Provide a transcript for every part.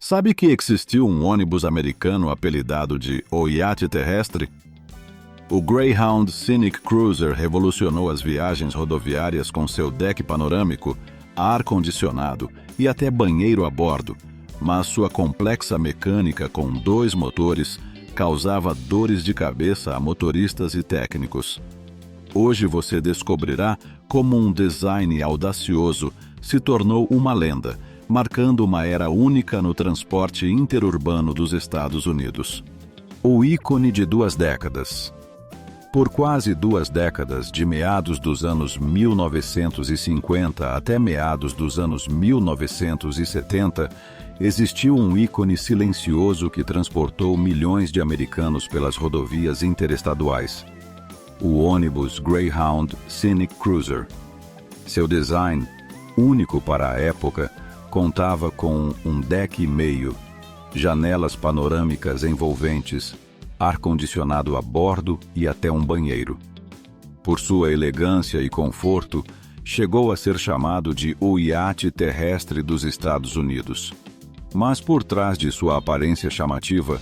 Sabe que existiu um ônibus americano apelidado de O Iate Terrestre? O Greyhound Scenic Cruiser revolucionou as viagens rodoviárias com seu deck panorâmico, ar-condicionado e até banheiro a bordo, mas sua complexa mecânica com 2 motores causava dores de cabeça a motoristas e técnicos. Hoje você descobrirá como um design audacioso se tornou uma lenda, marcando uma era única no transporte interurbano dos Estados Unidos. O ícone de 2 décadas. Por quase 2 décadas, de meados dos anos 1950 até meados dos anos 1970, existiu um ícone silencioso que transportou milhões de americanos pelas rodovias interestaduais: o ônibus Greyhound Scenic Cruiser. Seu design, único para a época, contava com um deck e meio, janelas panorâmicas envolventes, ar-condicionado a bordo e até um banheiro. Por sua elegância e conforto, chegou a ser chamado de o iate terrestre dos Estados Unidos. Mas por trás de sua aparência chamativa,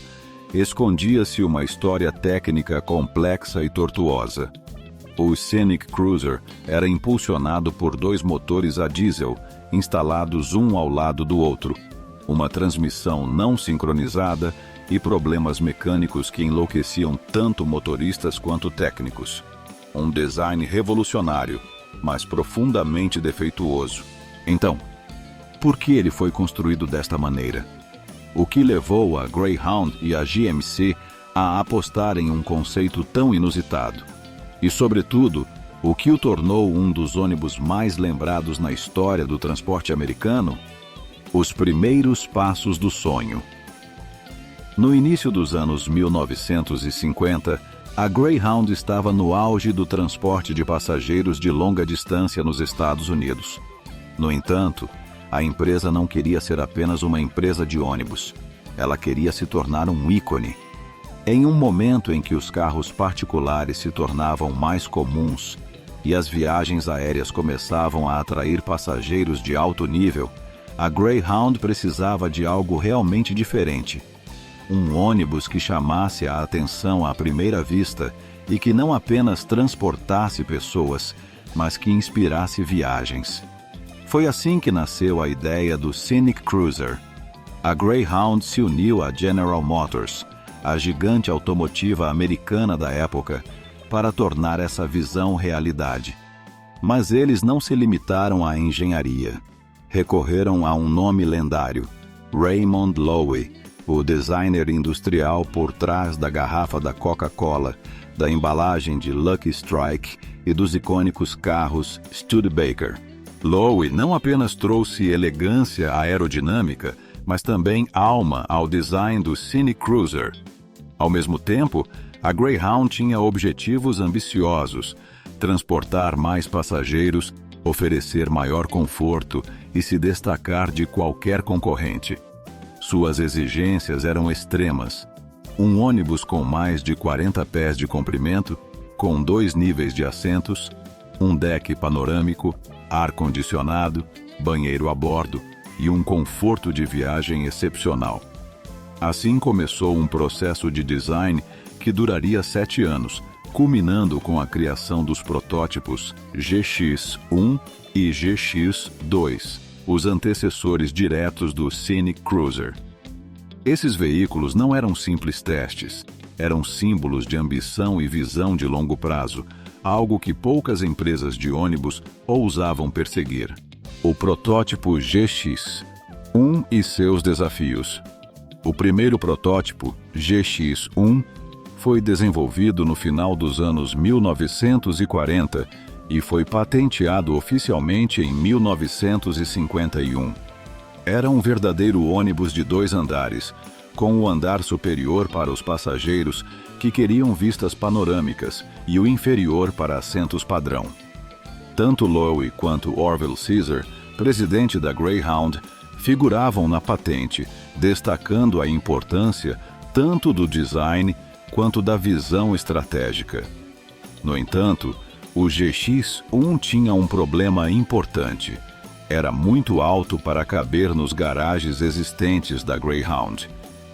escondia-se uma história técnica complexa e tortuosa. O Scenic Cruiser era impulsionado por 2 motores a diesel, instalados um ao lado do outro, uma transmissão não sincronizada e problemas mecânicos que enlouqueciam tanto motoristas quanto técnicos. Um design revolucionário, mas profundamente defeituoso. Então, por que ele foi construído desta maneira? O que levou a Greyhound e a GMC a apostar em um conceito tão inusitado? E, sobretudo, o que o tornou um dos ônibus mais lembrados na história do transporte americano? Os primeiros passos do sonho. No início dos anos 1950, a Greyhound estava no auge do transporte de passageiros de longa distância nos Estados Unidos. No entanto, a empresa não queria ser apenas uma empresa de ônibus. Ela queria se tornar um ícone. Em um momento em que os carros particulares se tornavam mais comuns e as viagens aéreas começavam a atrair passageiros de alto nível, a Greyhound precisava de algo realmente diferente. Um ônibus que chamasse a atenção à primeira vista e que não apenas transportasse pessoas, mas que inspirasse viagens. Foi assim que nasceu a ideia do Scenic Cruiser. A Greyhound se uniu à General Motors, a gigante automotiva americana da época, para tornar essa visão realidade. Mas eles não se limitaram à engenharia. Recorreram a um nome lendário: Raymond Loewy, o designer industrial por trás da garrafa da Coca-Cola, da embalagem de Lucky Strike e dos icônicos carros Studebaker. Loewy não apenas trouxe elegância aerodinâmica, mas também alma ao design do Scenic Cruiser. Ao mesmo tempo, a Greyhound tinha objetivos ambiciosos: transportar mais passageiros, oferecer maior conforto e se destacar de qualquer concorrente. Suas exigências eram extremas. Um ônibus com mais de 40 pés de comprimento, com 2 níveis de assentos, um deck panorâmico, ar-condicionado, banheiro a bordo e um conforto de viagem excepcional. Assim começou um processo de design que duraria 7 anos, culminando com a criação dos protótipos GX1 e GX2, os antecessores diretos do Scenic Cruiser. Esses veículos não eram simples testes, eram símbolos de ambição e visão de longo prazo, algo que poucas empresas de ônibus ousavam perseguir. O protótipo GX1 e seus desafios. O primeiro protótipo, GX1, foi desenvolvido no final dos anos 1940 e foi patenteado oficialmente em 1951. Era um verdadeiro ônibus de 2 andares, com o andar superior para os passageiros que queriam vistas panorâmicas e o inferior para assentos padrão. Tanto Loewy quanto Orville Caesar, presidente da Greyhound, figuravam na patente, destacando a importância tanto do design quanto da visão estratégica. No entanto, o GX1 tinha um problema importante. Era muito alto para caber nos garagens existentes da Greyhound.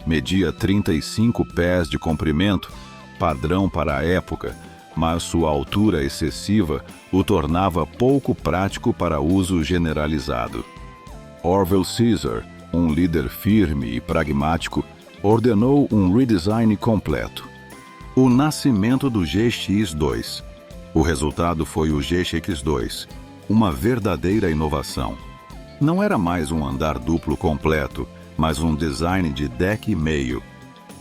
Media 35 pés de comprimento, padrão para a época, mas sua altura excessiva o tornava pouco prático para uso generalizado. Orville Caesar, um líder firme e pragmático, ordenou um redesign completo. O nascimento do GX2. O resultado foi o GX2, uma verdadeira inovação. Não era mais um andar duplo completo, mas um design de deck e meio.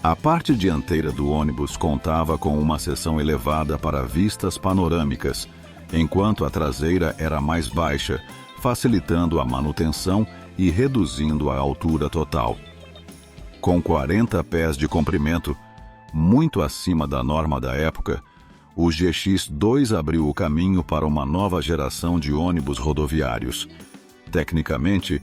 A parte dianteira do ônibus contava com uma seção elevada para vistas panorâmicas, enquanto a traseira era mais baixa, facilitando a manutenção e reduzindo a altura total. Com 40 pés de comprimento, muito acima da norma da época, o GX2 abriu o caminho para uma nova geração de ônibus rodoviários. Tecnicamente,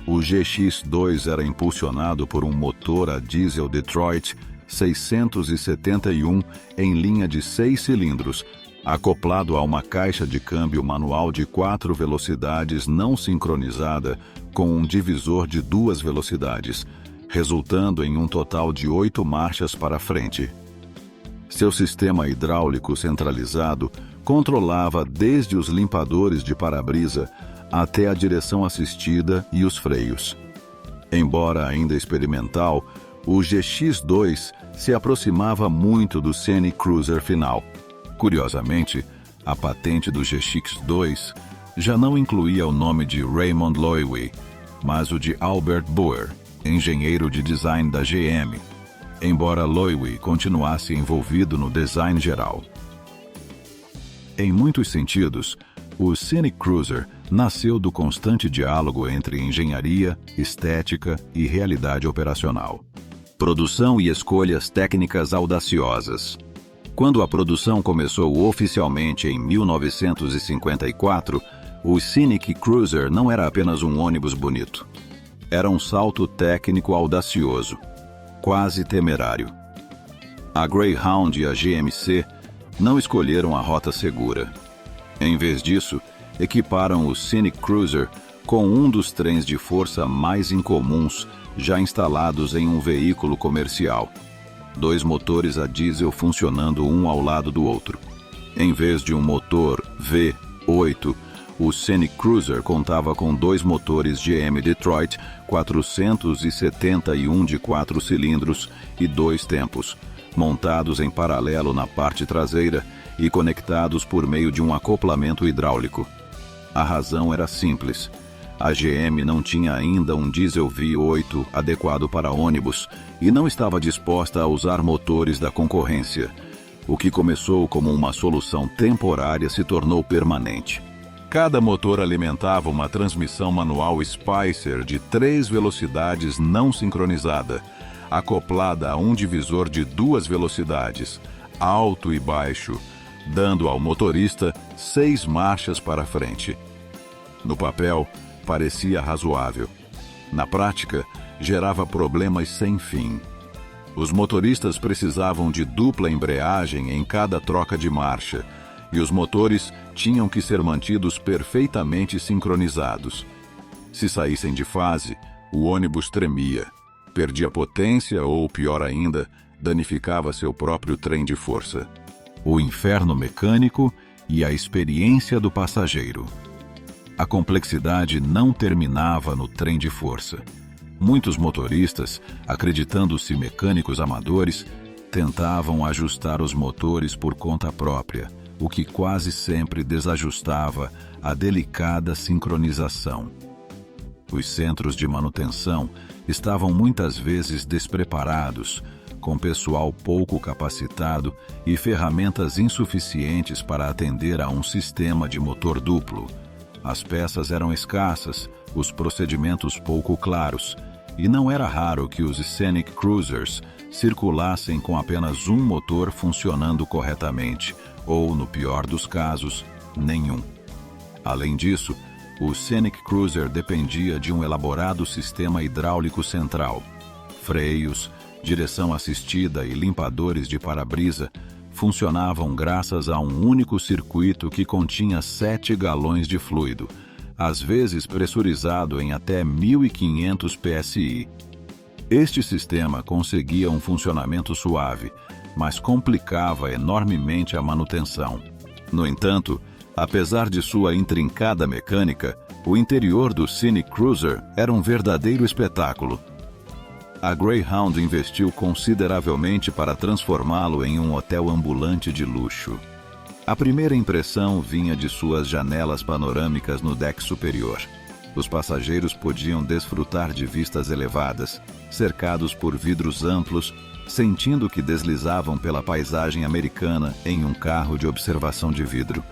o GX2 era impulsionado por um motor a diesel Detroit 671 em linha de 6 cilindros, acoplado a uma caixa de câmbio manual de 4 velocidades não sincronizada com um divisor de 2 velocidades, resultando em um total de 8 marchas para frente. Seu sistema hidráulico centralizado controlava desde os limpadores de para-brisa até a direção assistida e os freios. Embora ainda experimental, o GX2 se aproximava muito do Scenic Cruiser final. Curiosamente, a patente do GX2 já não incluía o nome de Raymond Loewy, mas o de Albert Boer, engenheiro de design da GM, embora Loewy continuasse envolvido no design geral. Em muitos sentidos, o Scenic Cruiser nasceu do constante diálogo entre engenharia, estética e realidade operacional. Produção e escolhas técnicas audaciosas. Quando a produção começou oficialmente em 1954, o Scenic Cruiser não era apenas um ônibus bonito. Era um salto técnico audacioso, quase temerário. A Greyhound e a GMC não escolheram a rota segura. Em vez disso, equiparam o Scenic Cruiser com um dos trens de força mais incomuns já instalados em um veículo comercial. 2 motores a diesel funcionando um ao lado do outro. Em vez de um motor V8, o Scenic Cruiser contava com 2 motores GM Detroit 471 de 4 cilindros e 2 tempos, montados em paralelo na parte traseira e conectados por meio de um acoplamento hidráulico. A razão era simples. A GM não tinha ainda um diesel V8 adequado para ônibus e não estava disposta a usar motores da concorrência. O que começou como uma solução temporária se tornou permanente. Cada motor alimentava uma transmissão manual Spicer de 3 velocidades não sincronizada, acoplada a um divisor de 2 velocidades, alto e baixo, dando ao motorista 6 marchas para frente. No papel, parecia razoável. Na prática, gerava problemas sem fim. Os motoristas precisavam de dupla embreagem em cada troca de marcha, e os motores tinham que ser mantidos perfeitamente sincronizados. Se saíssem de fase, o ônibus tremia, perdia potência ou, pior ainda, danificava seu próprio trem de força. O inferno mecânico e a experiência do passageiro. A complexidade não terminava no trem de força. Muitos motoristas, acreditando-se mecânicos amadores, tentavam ajustar os motores por conta própria, o que quase sempre desajustava a delicada sincronização. Os centros de manutenção estavam muitas vezes despreparados, com pessoal pouco capacitado e ferramentas insuficientes para atender a um sistema de motor duplo. As peças eram escassas, os procedimentos pouco claros, e não era raro que os Scenic Cruisers circulassem com apenas um motor funcionando corretamente, ou, no pior dos casos, nenhum. Além disso, o Scenic Cruiser dependia de um elaborado sistema hidráulico central. Freios, direção assistida e limpadores de para-brisa funcionavam graças a um único circuito que continha 7 galões de fluido, às vezes pressurizado em até 1.500 psi. Este sistema conseguia um funcionamento suave, mas complicava enormemente a manutenção. No entanto, apesar de sua intrincada mecânica, o interior do Scenic Cruiser era um verdadeiro espetáculo. A Greyhound investiu consideravelmente para transformá-lo em um hotel ambulante de luxo. A primeira impressão vinha de suas janelas panorâmicas no deck superior. Os passageiros podiam desfrutar de vistas elevadas, cercados por vidros amplos, sentindo que deslizavam pela paisagem americana em um carro de observação de vidro.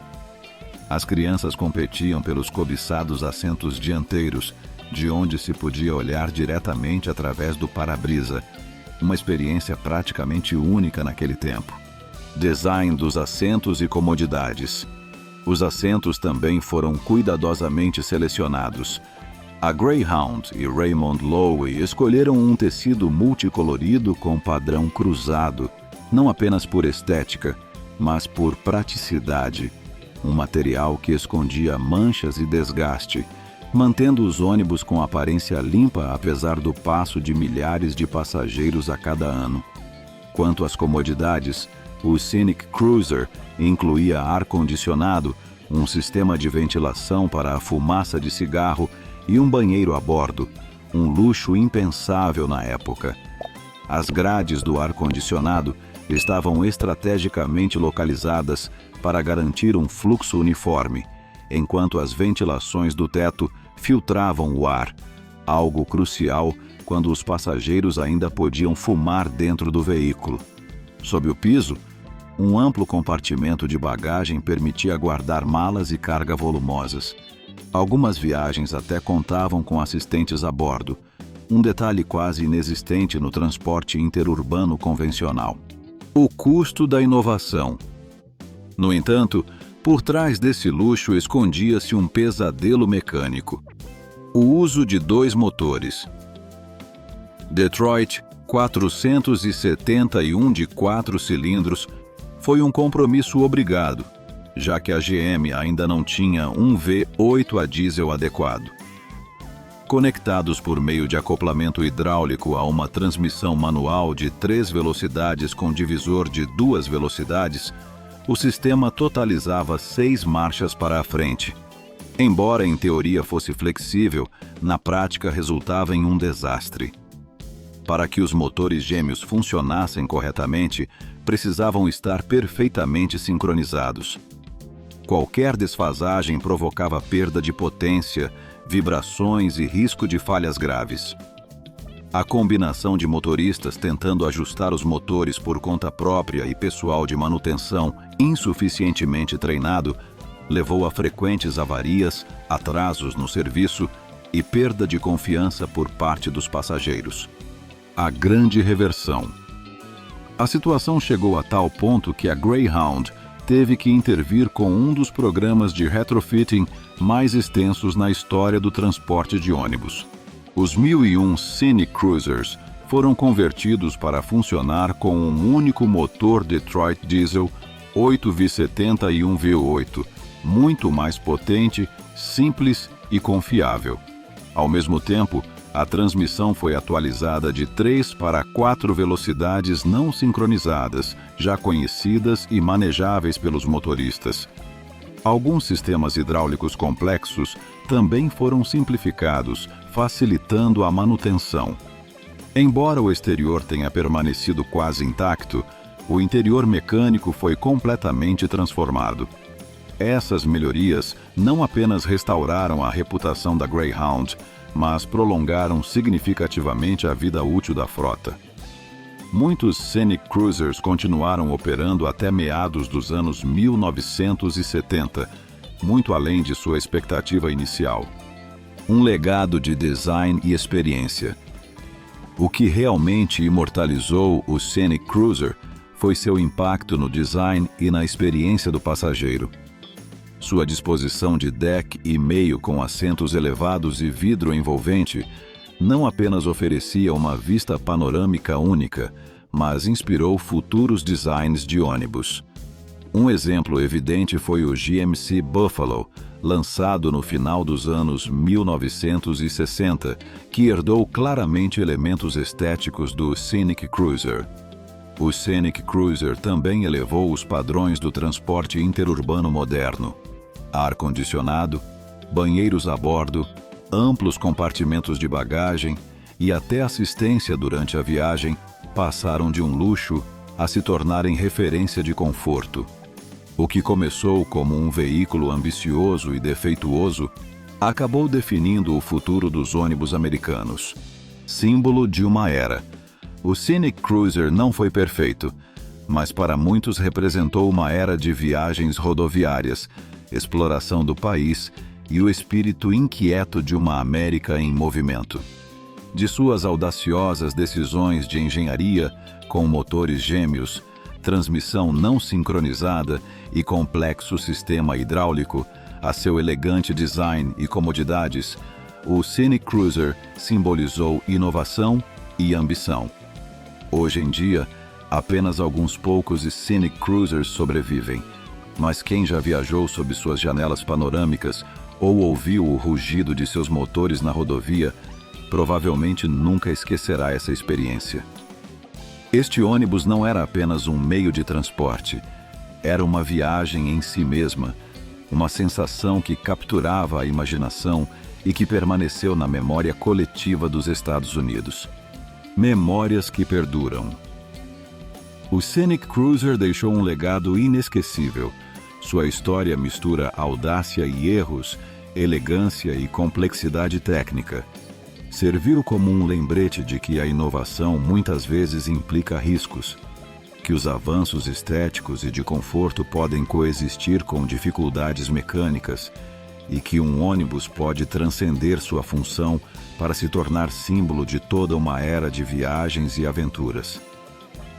As crianças competiam pelos cobiçados assentos dianteiros, de onde se podia olhar diretamente através do para-brisa, uma experiência praticamente única naquele tempo. Design dos assentos e comodidades. Os assentos também foram cuidadosamente selecionados. A Greyhound e Raymond Loewy escolheram um tecido multicolorido com padrão cruzado, não apenas por estética, mas por praticidade, um material que escondia manchas e desgaste, mantendo os ônibus com aparência limpa apesar do passo de milhares de passageiros a cada ano. Quanto às comodidades, o Scenic Cruiser incluía ar-condicionado, um sistema de ventilação para a fumaça de cigarro e um banheiro a bordo, um luxo impensável na época. As grades do ar-condicionado estavam estrategicamente localizadas para garantir um fluxo uniforme, enquanto as ventilações do teto filtravam o ar, algo crucial quando os passageiros ainda podiam fumar dentro do veículo. Sob o piso, um amplo compartimento de bagagem permitia guardar malas e carga volumosas. Algumas viagens até contavam com assistentes a bordo, um detalhe quase inexistente no transporte interurbano convencional. O custo da inovação. No entanto, por trás desse luxo escondia-se um pesadelo mecânico: o uso de 2 motores. Detroit 471 de 4 cilindros foi um compromisso obrigado, já que a GM ainda não tinha um V8 a diesel adequado. Conectados por meio de acoplamento hidráulico a uma transmissão manual de 3 velocidades com divisor de 2 velocidades, o sistema totalizava 6 marchas para a frente. Embora em teoria fosse flexível, na prática resultava em um desastre. Para que os motores gêmeos funcionassem corretamente, precisavam estar perfeitamente sincronizados. Qualquer desfasagem provocava perda de potência, vibrações e risco de falhas graves. A combinação de motoristas tentando ajustar os motores por conta própria e pessoal de manutenção insuficientemente treinado levou a frequentes avarias, atrasos no serviço e perda de confiança por parte dos passageiros. A grande reversão. A situação chegou a tal ponto que a Greyhound teve que intervir com um dos programas de retrofitting mais extensos na história do transporte de ônibus. Os 1001 Scenic Cruisers foram convertidos para funcionar com um único motor Detroit Diesel 8V70 e 1 V8, muito mais potente, simples e confiável. Ao mesmo tempo, a transmissão foi atualizada de 3 para 4 velocidades não sincronizadas, já conhecidas e manejáveis pelos motoristas. Alguns sistemas hidráulicos complexos também foram simplificados, facilitando a manutenção. Embora o exterior tenha permanecido quase intacto, o interior mecânico foi completamente transformado. Essas melhorias não apenas restauraram a reputação da Greyhound, mas prolongaram significativamente a vida útil da frota. Muitos Scenic Cruisers continuaram operando até meados dos anos 1970, muito além de sua expectativa inicial. Um legado de design e experiência. O que realmente imortalizou o Scenic Cruiser foi seu impacto no design e na experiência do passageiro. Sua disposição de deck e meio com assentos elevados e vidro envolvente não apenas oferecia uma vista panorâmica única, mas inspirou futuros designs de ônibus. Um exemplo evidente foi o GMC Buffalo, lançado no final dos anos 1960, que herdou claramente elementos estéticos do Scenic Cruiser. O Scenic Cruiser também elevou os padrões do transporte interurbano moderno. Ar-condicionado, banheiros a bordo, amplos compartimentos de bagagem e até assistência durante a viagem passaram de um luxo a se tornarem referência de conforto. O que começou como um veículo ambicioso e defeituoso acabou definindo o futuro dos ônibus americanos. Símbolo de uma era. O Scenic Cruiser não foi perfeito, mas para muitos representou uma era de viagens rodoviárias, exploração do país e o espírito inquieto de uma América em movimento. De suas audaciosas decisões de engenharia, com motores gêmeos, transmissão não sincronizada e complexo sistema hidráulico, a seu elegante design e comodidades, o Scenic Cruiser simbolizou inovação e ambição. Hoje em dia, apenas alguns poucos Scenic Cruisers sobrevivem, mas quem já viajou sob suas janelas panorâmicas ou ouviu o rugido de seus motores na rodovia, provavelmente nunca esquecerá essa experiência. Este ônibus não era apenas um meio de transporte, era uma viagem em si mesma, uma sensação que capturava a imaginação e que permaneceu na memória coletiva dos Estados Unidos. Memórias que perduram. O Scenic Cruiser deixou um legado inesquecível. Sua história mistura audácia e erros, elegância e complexidade técnica. Serviu como um lembrete de que a inovação muitas vezes implica riscos, que os avanços estéticos e de conforto podem coexistir com dificuldades mecânicas e que um ônibus pode transcender sua função para se tornar símbolo de toda uma era de viagens e aventuras.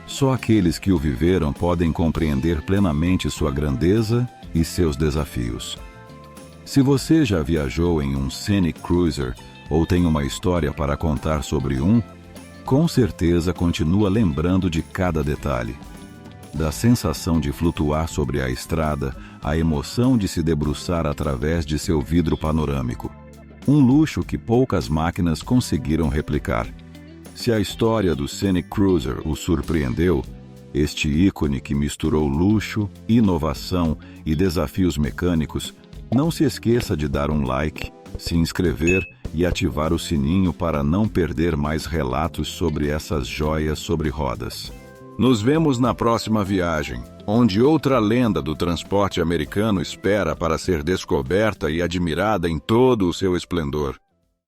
Só aqueles que o viveram podem compreender plenamente sua grandeza e seus desafios. Se você já viajou em um Scenic Cruiser ou tem uma história para contar sobre um, com certeza continua lembrando de cada detalhe. Da sensação de flutuar sobre a estrada, à emoção de se debruçar através de seu vidro panorâmico. Um luxo que poucas máquinas conseguiram replicar. Se a história do Scenic Cruiser o surpreendeu, este ícone que misturou luxo, inovação e desafios mecânicos, não se esqueça de dar um like, se inscrever e ativar o sininho para não perder mais relatos sobre essas joias sobre rodas. Nos vemos na próxima viagem, onde outra lenda do transporte americano espera para ser descoberta e admirada em todo o seu esplendor.